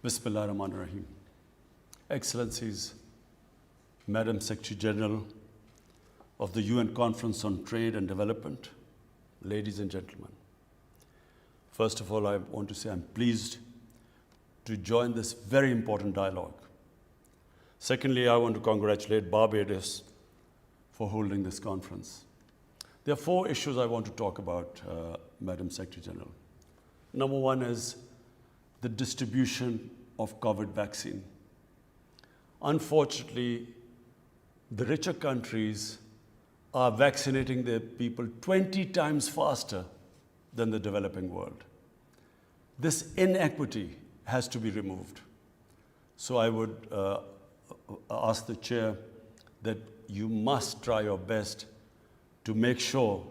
Bismillahirrahmanirrahim. Excellencies, Madam Secretary General of the UN Conference on Trade and Development, ladies and gentlemen. First of all, I want to say I'm pleased to join this very important dialogue. Secondly, I want to congratulate Barbados for holding this conference. There are four issues I want to talk about, Madam Secretary General. Number one is the distribution of COVID vaccine. Unfortunately, the richer countries are vaccinating their people 20 times faster than the developing world. This inequity has to be removed. So I would ask the chair that you must try your best to make sure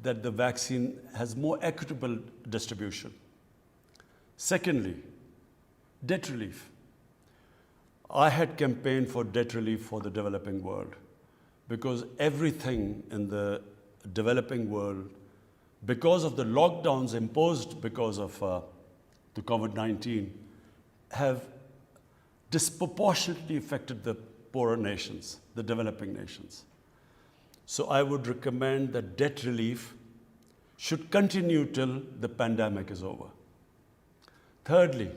that the vaccine has more equitable distribution. Secondly, debt relief. I had campaigned for debt relief for the developing world because everything in the developing world, because of the lockdowns imposed because of the COVID-19, have disproportionately affected the poorer nations, the developing nations. So I would recommend that debt relief should continue till the pandemic is over. Thirdly,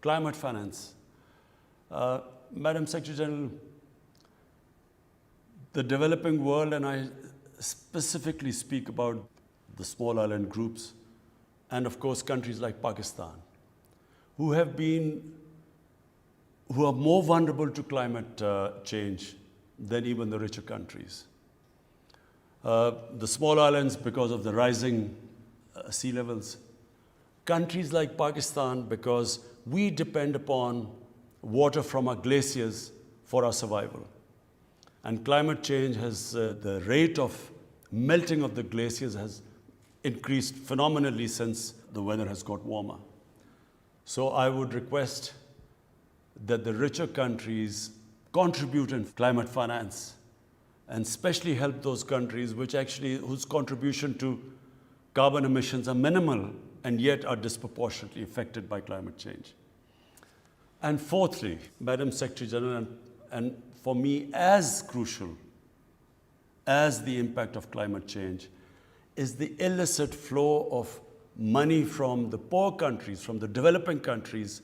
climate finance. Madam Secretary General, the developing world, and I specifically speak about the small island groups, and of course countries like Pakistan, who are more vulnerable to climate change than even the richer countries. The small islands, because of the rising sea levels. Countries like Pakistan, because we depend upon water from our glaciers for our survival. And climate change has, the rate of melting of the glaciers has increased phenomenally since the weather has got warmer. So I would request that the richer countries contribute in climate finance and especially help those countries whose contribution to carbon emissions are minimal and yet are disproportionately affected by climate change. And fourthly, Madam Secretary General, and for me as crucial as the impact of climate change, is the illicit flow of money from the poor countries, from the developing countries,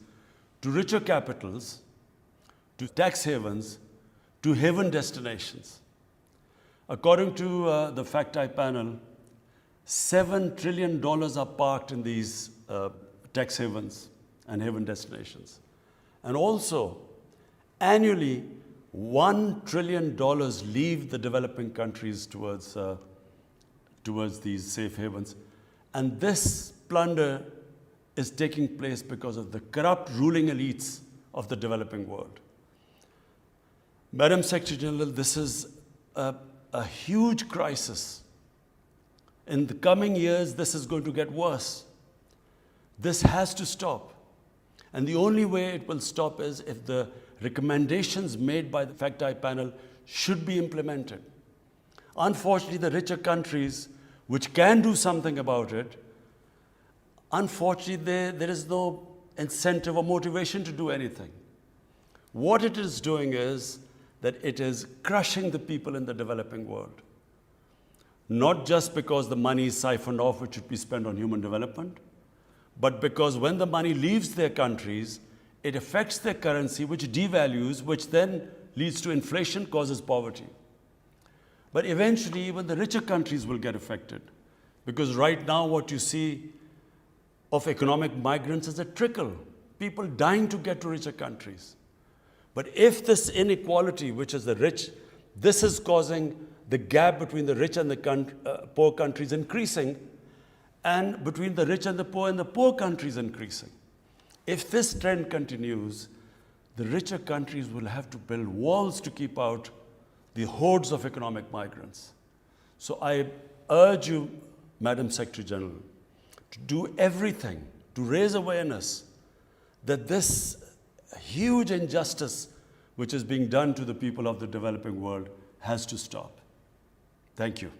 to richer capitals, to tax havens, to haven destinations. According to the FACTI panel, $7 trillion are parked in these tax havens and haven destinations. And also, annually, $1 trillion leave the developing countries towards these safe havens. And this plunder is taking place because of the corrupt ruling elites of the developing world. Madam Secretary General, this is a huge crisis. In the coming years, this is going to get worse. This has to stop. And the only way it will stop is if the recommendations made by the FACTI panel should be implemented. Unfortunately, the richer countries, which can do something about it, unfortunately, there is no incentive or motivation to do anything. What it is doing is that it is crushing the people in the developing world. Not just because the money is siphoned off, which should be spent on human development, but because when the money leaves their countries, it affects their currency, which devalues, which then leads to inflation, causes poverty. But eventually, even the richer countries will get affected. Because right now, what you see of economic migrants is a trickle. People dying to get to richer countries. But if this inequality, which is the rich, this is causing the gap between the rich and the poor countries increasing, and between the rich and the poor countries increasing. If this trend continues, the richer countries will have to build walls to keep out the hordes of economic migrants. So I urge you, Madam Secretary General, to do everything to raise awareness that this huge injustice which is being done to the people of the developing world has to stop. Thank you.